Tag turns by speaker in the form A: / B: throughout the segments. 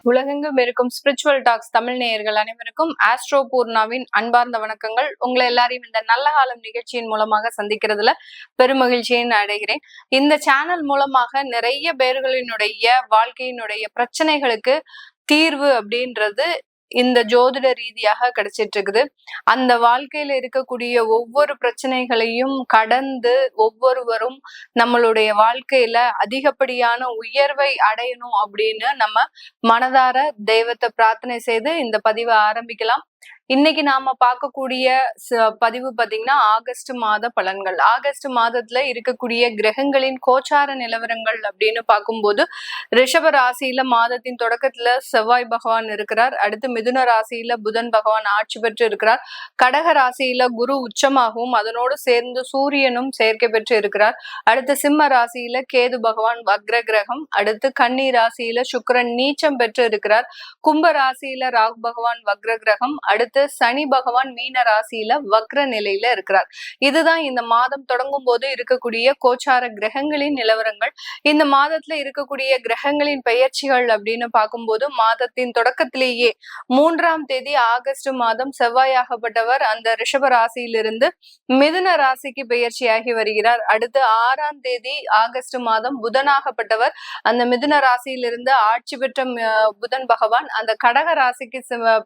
A: உலகெங்கும் இருக்கும் spiritual tax Tamil நேயர்கள் அனைவருக்கும் ஆஸ்ட்ரோ பூர்ணாவின் அன்பார்ந்த வணக்கங்கள். உங்களை எல்லாரையும் இந்த நல்ல காலம் நிகழ்ச்சியின் மூலமாக சந்திக்கிறதுல பெருமகிழ்ச்சியை அடைகிறேன். இந்த சேனல் மூலமாக நிறைய பேர்களினுடைய வாழ்க்கையினுடைய பிரச்சனைகளுக்கு தீர்வு அப்படின்றது இந்த ஜோதிட ரீதியாக கிடைச்சிட்டு இருக்குது. அந்த வாழ்க்கையில இருக்கக்கூடிய ஒவ்வொரு பிரச்சனைகளையும் கடந்து ஒவ்வொருவரும் நம்மளுடைய வாழ்க்கையில அதிகப்படியான உயர்வை அடையணும் அப்படின்னு நம்ம மனதார தெய்வத்தை பிரார்த்தனை செய்து இந்த பதிவை ஆரம்பிக்கலாம். இன்னைக்கு நாம பார்க்கக்கூடிய பதிவு பாத்தீங்கன்னா ஆகஸ்ட் மாத பலன்கள். ஆகஸ்ட் மாதத்துல இருக்கக்கூடிய கிரகங்களின் கோச்சார நிலவரங்கள் அப்படின்னு பார்க்கும்போது ரிஷப ராசியில மாதத்தின் தொடக்கத்துல செவ்வாய் பகவான் இருக்கிறார். அடுத்து மிதுன ராசியில புதன் பகவான் ஆட்சி பெற்று இருக்கிறார். கடக ராசியில குரு உச்சமாகவும் அதனோடு சேர்ந்து சூரியனும் சேர்க்கை பெற்று இருக்கிறார். அடுத்து சிம்ம ராசியில கேது பகவான் வக்ர கிரகம். அடுத்து கன்னி ராசியில சுக்கிரன் நீச்சம் பெற்று இருக்கிறார். கும்ப ராசியில ராகு பகவான் வக்ர கிரகம். அடுத்து சனி பகவான் மீன ராசியில வக்ர நிலையில இருக்கிறார். இதுதான் இந்த மாதம் தொடங்கும் போது இருக்கக்கூடிய கோச்சார கிரகங்களின் நிலவரங்கள். இந்த மாதத்துல இருக்கக்கூடிய கிரகங்களின் பெயர்ச்சிகள் அப்படின்னு பார்க்கும்போது மாதத்தின் தொடக்கத்திலேயே 3ஆம் தேதி ஆகஸ்ட் மாதம் செவ்வாயாகப்பட்டவர் அந்த ரிஷப ராசியிலிருந்து மிதுன ராசிக்கு பெயர்ச்சியாகி வருகிறார். அடுத்து 6ஆம் தேதி ஆகஸ்ட் மாதம் புதனாகப்பட்டவர் அந்த மிதுன ராசியிலிருந்து ஆட்சி பெற்ற புதன் பகவான் அந்த கடக ராசிக்கு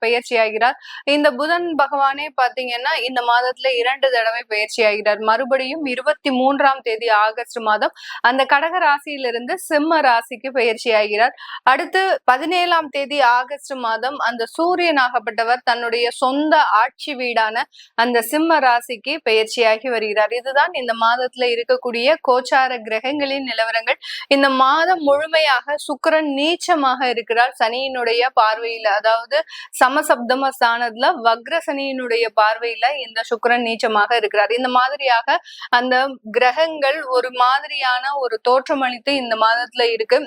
A: பெயர்ச்சியாகிறார். இந்த புதன் பகவானே பாத்தீங்கன்னா இந்த மாதத்துல 2 தடவை பயிற்சி ஆகிறார். மறுபடியும் 23ஆம் தேதி ஆகஸ்ட் மாதம் அந்த கடக ராசியிலிருந்து சிம்ம ராசிக்கு பயிற்சி ஆகிறார். அடுத்து 17ஆம் தேதி ஆகஸ்ட் மாதம் அந்த சூரியனாகப்பட்டவர் தன்னுடைய சொந்த ஆட்சி வீடான அந்த சிம்ம ராசிக்கு பயிற்சியாகி வருகிறார். இதுதான் இந்த மாதத்துல இருக்கக்கூடிய கோச்சார கிரகங்களின் நிலவரங்கள். இந்த மாதம் முழுமையாக சுக்கிரன் நீச்சமாக இருக்கிறார். சனியினுடைய பார்வையில, அதாவது சமசப்தம ஸ்தானத்துல வக்ர சனியினுடைய பார்வையில இந்த சுக்கிரன் நீச்சமாக இருக்கிறார். இந்த மாதிரியாக அந்த கிரகங்கள் ஒரு மாதிரியான ஒரு தோற்றமளித்து இந்த மாதத்துல இருக்கு.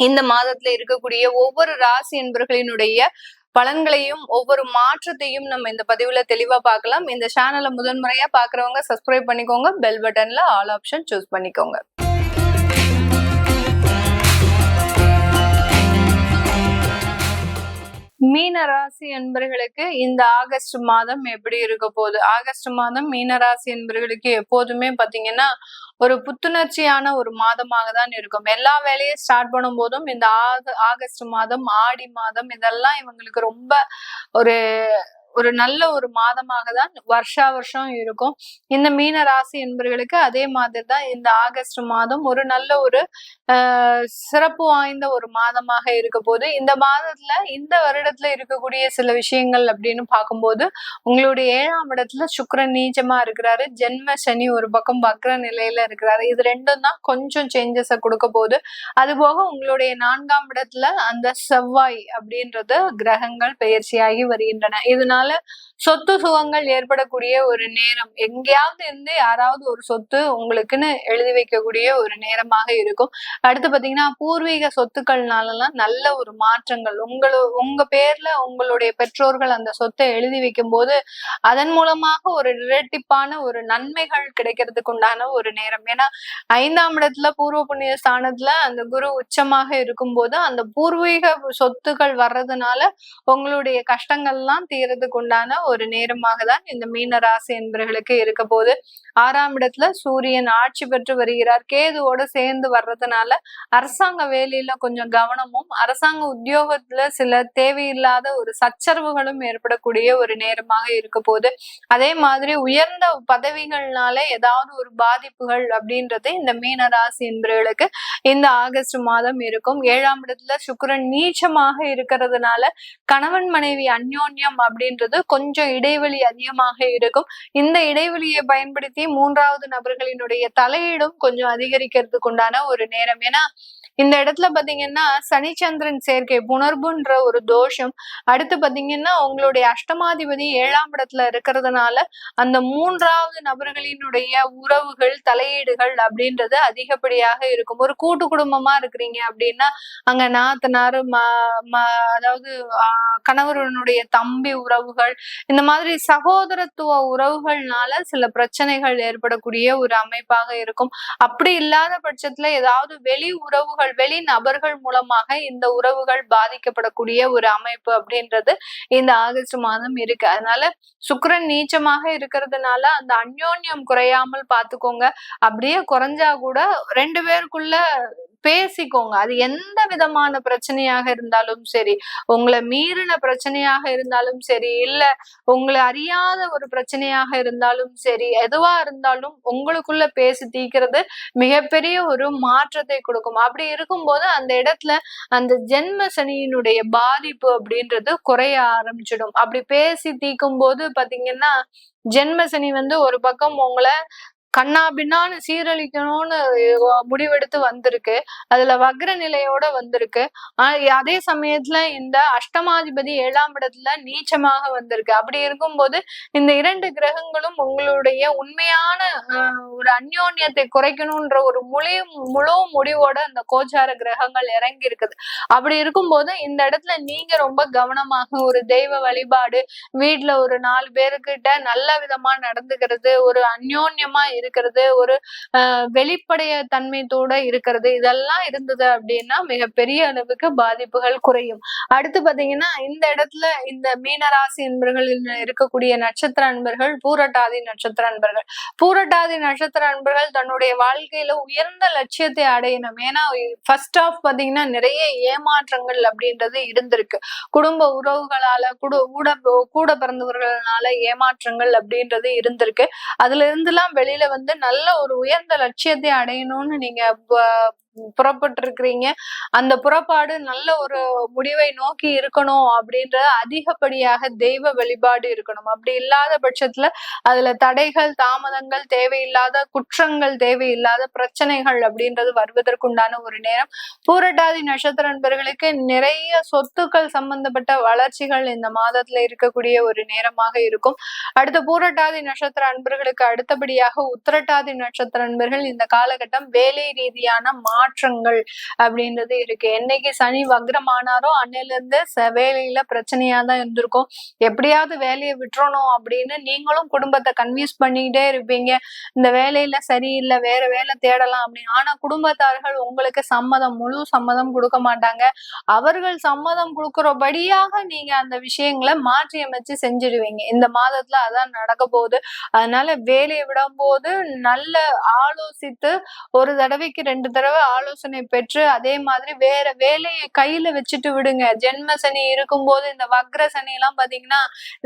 A: இந்த மாதத்துல இருக்கக்கூடிய ஒவ்வொரு ராசி என்பர்களினுடைய பலன்களையும் ஒவ்வொரு மாற்றத்தையும் நம்ம இந்த பதிவுல தெளிவா பார்க்கலாம். இந்த சேனலை முதன்முறையா பாக்குறவங்க சப்ஸ்கிரைப் பண்ணிக்கோங்க. பெல் பட்டன்ல ஆல் ஆப்ஷன் சூஸ் பண்ணிக்கோங்க. மீன ராசி என்பர்களுக்கு இந்த ஆகஸ்ட் மாதம் எப்படி இருக்க போகுது? ஆகஸ்ட் மாதம் மீன ராசி என்பர்களுக்கு எப்போதுமே பாத்தீங்கன்னா ஒரு புத்துணர்ச்சியான ஒரு மாதமாக தான் இருக்கும். எல்லா வேலையும் ஸ்டார்ட் பண்ணும் போதும் இந்த ஆகஸ்ட் மாதம், ஆடி மாதம் இதெல்லாம் இவங்களுக்கு ரொம்ப ஒரு நல்ல ஒரு மாதமாக தான் வருஷா வருஷம் இருக்கும். இந்த மீன ராசி என்பவர்களுக்கு அதே மாதிரி தான் இந்த ஆகஸ்ட் மாதம் ஒரு நல்ல ஒரு சிறப்பு வாய்ந்த ஒரு மாதமாக இருக்க போது. இந்த மாதத்துல இந்த வருடத்துல இருக்கக்கூடிய சில விஷயங்கள் அப்படின்னு பார்க்கும்போது உங்களுடைய 7ஆம் இடத்துல சுக்கிரன் நீச்சமா இருக்கிறாரு. ஜென்ம சனி ஒரு பக்கம் வக்ர நிலையில இருக்கிறாரு. இது ரெண்டும் தான் கொஞ்சம் சேஞ்சஸ கொடுக்க போகுது. அது போக உங்களுடைய 4ஆம் இடத்துல அந்த செவ்வாய் அப்படின்றது கிரகங்கள் பெயர்ச்சியாகி வருகின்றன. இதனால சொத்து சுகங்கள் ஏற்படக்கூடிய ஒரு நேரம். எங்கேயாவது இருந்து யாராவது ஒரு சொத்து உங்களுக்குன்னு எழுதி வைக்கக்கூடிய ஒரு நேரமாக இருக்கும். அடுத்து பாத்தீங்கன்னா பூர்வீக சொத்துக்கள்னாலலாம் நல்ல ஒரு மாற்றங்கள். உங்க பேர்ல உங்களுடைய பெற்றோர்கள் அந்த சொத்தை எழுதி வைக்கும் போது அதன் மூலமாக ஒரு இரட்டிப்பான ஒரு நன்மைகள் கிடைக்கிறதுக்கு உண்டான ஒரு நேரம். ஏன்னா 5ஆம் இடத்துல பூர்வ புண்ணிய ஸ்தானத்துல அந்த குரு உச்சமாக இருக்கும் போது அந்த பூர்வீக சொத்துக்கள் வர்றதுனால உங்களுடைய கஷ்டங்கள்லாம் தீரதுக்கு உண்டான ஒரு நேரமாக தான் இந்த மீன ராசி என்பவர்களுக்கு இருக்க போது. 6ஆம் இடத்துல சூரியன் ஆட்சி பெற்று வருகிறார். கேதுவோட சேர்ந்து வர்றதுனால அரசாங்க வேலையில கொஞ்சம் கவனமும், அரசாங்க உத்தியோகத்துல சில தேவையில்லாத ஒரு சச்சரவுகளும் ஏற்படக்கூடிய ஒரு நேரமாக இருக்க போது. அதே மாதிரி உயர்ந்த பதவிகள்னால ஏதாவது ஒரு பாதிப்புகள் அப்படின்றது இந்த மீன ராசி என்பவர்களுக்கு இந்த ஆகஸ்ட் மாதம் இருக்கும். 7ஆம் இடத்துல சுக்கிரன் நீச்சமாக இருக்கிறதுனால கணவன் மனைவி அந்யோன்யம் அப்படின்றது கொஞ்சம் இடைவெளி அதிகமாக இருக்கும். இந்த இடைவெளியை பயன்படுத்தி 3வது நபர்களினுடைய தலையீடும் கொஞ்சம் அதிகரிக்கிறதுக்கு உண்டான ஒரு நேரம். ஏன்னா இந்த இடத்துல பாத்தீங்கன்னா சனிச்சந்திரன் சேர்க்கை புணர்புன்ற ஒரு தோஷம். அடுத்து பாத்தீங்கன்னா உங்களுடைய அஷ்டமாதிபதி 7ஆம் இடத்துல இருக்கிறதுனால அந்த 3வது நபர்களினுடைய உறவுகள், தலையீடுகள் அப்படின்றது அதிகப்படியாக இருக்கும். ஒரு கூட்டு குடும்பமா இருக்கிறீங்க அப்படின்னா அங்க நாத்தனார், அதாவது கணவனுடைய தம்பி உறவுகள், இந்த மாதிரி சகோதரத்துவ உறவுகள்னால சில பிரச்சனைகள் ஏற்படக்கூடிய ஒரு அமைப்பாக இருக்கும். அப்படி இல்லாத பட்சத்துல ஏதாவது வெளி உறவுகள் உறவுகள், வெளி நபர்கள் மூலமாக இந்த உறவுகள் பாதிக்கப்படக்கூடிய ஒரு அமைப்பு அப்படின்றது இந்த ஆகஸ்ட் மாதம் இருக்கு. அதனால சுக்கிரன் நீச்சமாக இருக்கிறதுனால அந்த அந்யோன்யம் குறையாமல் பாத்துக்கோங்க. அப்படியே குறைஞ்சா கூட 2 பேருக்குள்ள பேசிக்கோங்க. அது எந்த விதமான பிரச்சனையாக இருந்தாலும் சரி, உங்களை மீறின பிரச்சனையாக இருந்தாலும் சரி, இல்ல உங்களை அறியாத ஒரு பிரச்சனையாக இருந்தாலும் சரி, எதுவா இருந்தாலும் உங்களுக்குள்ள பேசி தீர்க்கிறது மிகப்பெரிய ஒரு மாற்றத்தை கொடுக்கும். அப்படி இருக்கும்போது அந்த இடத்துல அந்த ஜென்ம சனியினுடைய பாதிப்பு அப்படின்றது குறைய ஆரம்பிச்சிடும். அப்படி பேசி தீர்க்கும் போது பாத்தீங்கன்னா ஜென்ம சனி ஒரு பக்கம் உங்களை கண்ணா பின்னான்னு சீரழிக்கணும்னு முடிவெடுத்து வந்திருக்கு. அதுல வக்ர நிலையோட வந்திருக்கு. அதே சமயத்துல இந்த அஷ்டமாதிபதி 7ஆம் இடத்துல நீச்சமாக வந்திருக்கு. அப்படி இருக்கும்போது இந்த 2 கிரகங்களும் உங்களுடைய உண்மையான ஒரு அந்யோன்யத்தை குறைக்கணும்ன்ற ஒரு முழு முடிவோட அந்த கோச்சார கிரகங்கள் இறங்கி இருக்குது. அப்படி இருக்கும்போது இந்த இடத்துல நீங்க ரொம்ப கவனமாக ஒரு தெய்வ வழிபாடு, வீட்டுல ஒரு 4 பேருக்கிட்ட நல்ல விதமா நடந்துக்கிறது, ஒரு அந்யோன்யமா இருக்கிறது, ஒரு வெளிப்படைய தன்மைத்தோட இருக்கிறது, இதெல்லாம் இருந்தது அப்படின்னா மிகப்பெரிய அளவுக்கு பாதிப்புகள் குறையும். அடுத்து பாத்தீங்கன்னா இந்த இடத்துல இந்த மீனராசி அன்பர்களில் இருக்கக்கூடிய நட்சத்திர அன்பர்கள் பூரட்டாதி நட்சத்திர அன்பர்கள். பூரட்டாதி நட்சத்திர அன்பர்கள் தன்னுடைய வாழ்க்கையில உயர்ந்த லட்சியத்தை அடையணும். ஏன்னா ஃபர்ஸ்ட் ஆஃப் பாத்தீங்கன்னா நிறைய ஏமாற்றங்கள் அப்படின்றது இருந்திருக்கு. குடும்ப உறவுகளால கூட பிறந்தவர்களால ஏமாற்றங்கள் அப்படின்றது இருந்திருக்கு. அதுல இருந்துலாம் வெளியில நல்ல ஒரு உயர்ந்த லட்சியத்தை அடையணும்னு நீங்க புறப்பட்டு இருக்கிறீங்க. அந்த புறப்பாடு நல்ல ஒரு முடிவை நோக்கி இருக்கணும் அப்படின்ற அதிகப்படியாக தெய்வ வழிபாடு இருக்கணும். அப்படி இல்லாத பட்சத்துல அதுல தடைகள், தாமதங்கள், தேவையில்லாத குற்றங்கள், தேவையில்லாத பிரச்சனைகள் அப்படின்றது வருவதற்குண்டான ஒரு நேரம். பூரட்டாதி நட்சத்திர நண்பர்களுக்கு நிறைய சொத்துக்கள் சம்பந்தப்பட்ட வளர்ச்சிகள் இந்த மாதத்துல இருக்கக்கூடிய ஒரு நேரமாக இருக்கும். அடுத்த பூரட்டாதி நட்சத்திர அன்பர்களுக்கு அடுத்தபடியாக உத்திரட்டாதி நட்சத்திர அன்பர்கள் இந்த காலகட்டம் வேலை ரீதியான மாற்றங்கள் அப்படின்றது இருக்கு. என்னைக்கு சனி வக்ரமானாரோ அன்னையில இருந்து வேலையில பிரச்சனையா தான் இருந்திருக்கும். எப்படியாவது வேலையை விட்டுறணும் அப்படின்னு நீங்களும் குடும்பத்தை கன்வின்ஸ் பண்ணிக்கிட்டே இருப்பீங்க. இந்த வேலையில சரியில்லை, வேற வேலை தேடலாம் அப்படின்னு. ஆனா குடும்பத்தார்கள் உங்களுக்கு முழு சம்மதம் கொடுக்க மாட்டாங்க. அவர்கள் சம்மதம் கொடுக்கிறபடியாக நீங்க அந்த விஷயங்களை மாற்றி அமைச்சு செஞ்சிடுவீங்க. இந்த மாதத்துல அதான் நடக்க போகுது. அதனால வேலையை விடும் போது நல்ல ஆலோசித்து, ஒரு தடவைக்கு 2 தடவை ஆலோசனை பெற்று, அதே மாதிரி வேற வேலையை கையில வச்சுட்டு விடுங்க. ஜென்ம சனி இருக்கும்போது இந்த வக்ர சனி எல்லாம் பாத்தீங்கன்னா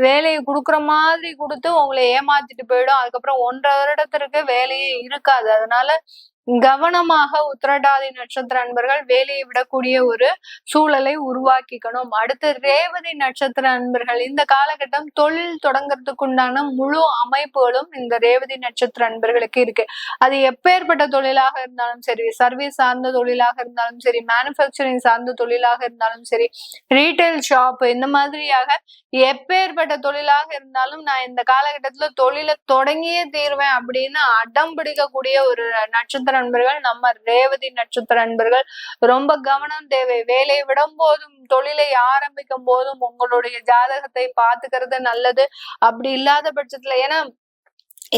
A: வேலையை கொடுக்குற மாதிரி கொடுத்து உங்களை ஏமாத்திட்டு போயிடும். அதுக்கப்புறம் 1.5 வருடத்திற்கு வேலையே இருக்காது. அதனால கவனமாக உத்திரட்டாதி நட்சத்திர அன்பர்கள் வேலையை விடக்கூடிய ஒரு சூழலை உருவாக்கிக்கணும். அடுத்து ரேவதி நட்சத்திர அன்பர்கள் இந்த காலகட்டம் தொழில் தொடங்கறதுக்குண்டான முழு அமைப்புகளும் இந்த ரேவதி நட்சத்திர அன்பர்களுக்கு இருக்கு. அது எப்பேற்பட்ட தொழிலாக இருந்தாலும் சரி, சர்வீஸ் சார்ந்த தொழிலாக இருந்தாலும் சரி, மேனுபேக்சரிங் சார்ந்த தொழிலாக இருந்தாலும் சரி, ரீட்டைல் ஷாப், இந்த மாதிரியாக எப்பேற்பட்ட தொழிலாக இருந்தாலும் நான் இந்த காலகட்டத்துல தொழிலை தொடங்கியே தீர்வேன் அப்படின்னு அடம் பிடிக்கக்கூடிய ஒரு நட்சத்திர நண்பர்கள் நம்ம ரேவதி நட்சத்திர நண்பர்கள். ரொம்ப கவனம் தேவை. வேலையை விடும் போதும் தொழிலை ஆரம்பிக்கும் போதும் உங்களுடைய ஜாதகத்தை பாத்துக்கிறது நல்லது. அப்படி இல்லாத பட்சத்துல, ஏன்னா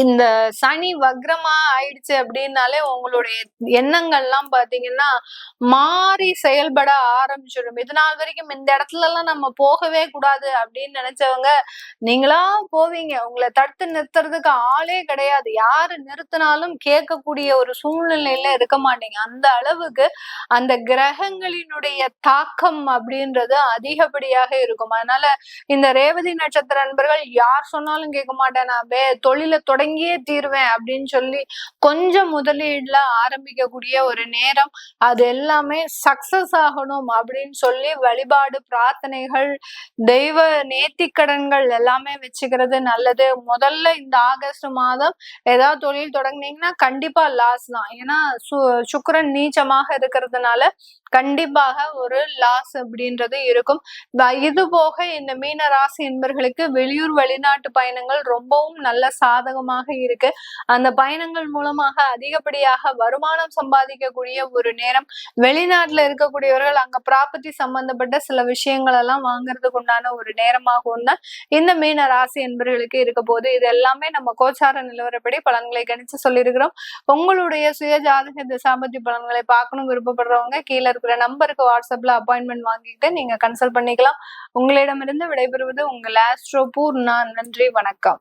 A: இந்த சனி வக்ரமா ஆயிடுச்சு அப்படின்னாலே உங்களுடைய எண்ணங்கள்லாம் பாத்தீங்கன்னா மாறி செயல்பட ஆரம்பிச்சிடும். இது நாள் வரைக்கும் இந்த இடத்துல எல்லாம் நம்ம போகவே கூடாது அப்படின்னு நினைச்சவங்க நீங்களா போவீங்க. உங்களை தடுத்து நிறுத்துறதுக்கு ஆளே கிடையாது. யாரு நிறுத்தினாலும் கேட்கக்கூடிய ஒரு சூழ்நிலையில இருக்க மாட்டீங்க. அந்த அளவுக்கு அந்த கிரகங்களினுடைய தாக்கம் அப்படின்றது அதிகப்படியாக இருக்கும். அதனால இந்த ரேவதி நட்சத்திர நண்பர்கள் யார் சொன்னாலும் கேட்க மாட்டேன், நான் தொழிலை தொடங்கியே தீர்வேன் அப்படின்னு சொல்லி கொஞ்சம் முதலீடுல ஆரம்பிக்கக்கூடிய ஒரு நேரம். அது எல்லாமே சக்சஸ் ஆகணும் அப்படின்னு சொல்லி வழிபாடு, பிரார்த்தனைகள், தெய்வ நேர்த்திக்கடன்கள் எல்லாமே வச்சுக்கிறது நல்லது. முதல்ல இந்த ஆகஸ்ட் மாதம் ஏதாவது தொழில் தொடங்கினீங்கன்னா கண்டிப்பா லாஸ் தான். ஏன்னா சுக்கிரன் நீச்சமாக இருக்கிறதுனால கண்டிப்பாக ஒரு லாஸ் அப்படின்றது இருக்கும். இது போக இந்த மீன ராசி என்பர்களுக்கு வெளியூர் வெளிநாட்டு பயணங்கள் ரொம்பவும் நல்ல சாதகமாக யோகமாக இருக்கு. அந்த பயணங்கள் மூலமாக அதிகப்படியாக வருமானம் சம்பாதிக்கக்கூடிய ஒரு நேரம். வெளிநாட்டுல இருக்கக்கூடியவர்கள் அங்க ப்ராப்பர்ட்டி சம்பந்தப்பட்ட சில விஷயங்கள் எல்லாம் வாங்குறதுக்கு உண்டான ஒரு நேரமாகவும் தான் இந்த மீன ராசி என்பவர்களுக்கு இருக்க போது. இது எல்லாமே நம்ம கோச்சார நிலவரப்படி பலன்களை கணிச்சு சொல்லியிருக்கிறோம். உங்களுடைய சுய ஜாதக திசாபதி பலன்களை பார்க்கணும் விருப்பப்படுறவங்க கீழே இருக்கிற நம்பருக்கு வாட்ஸ்அப்ல அப்பாயின்மெண்ட் வாங்கிட்டு நீங்க கன்சல்ட் பண்ணிக்கலாம். உங்களிடமிருந்து விடைபெறுவது உங்கள் ஆஸ்ட்ரோ பூர்ணா. நன்றி, வணக்கம்.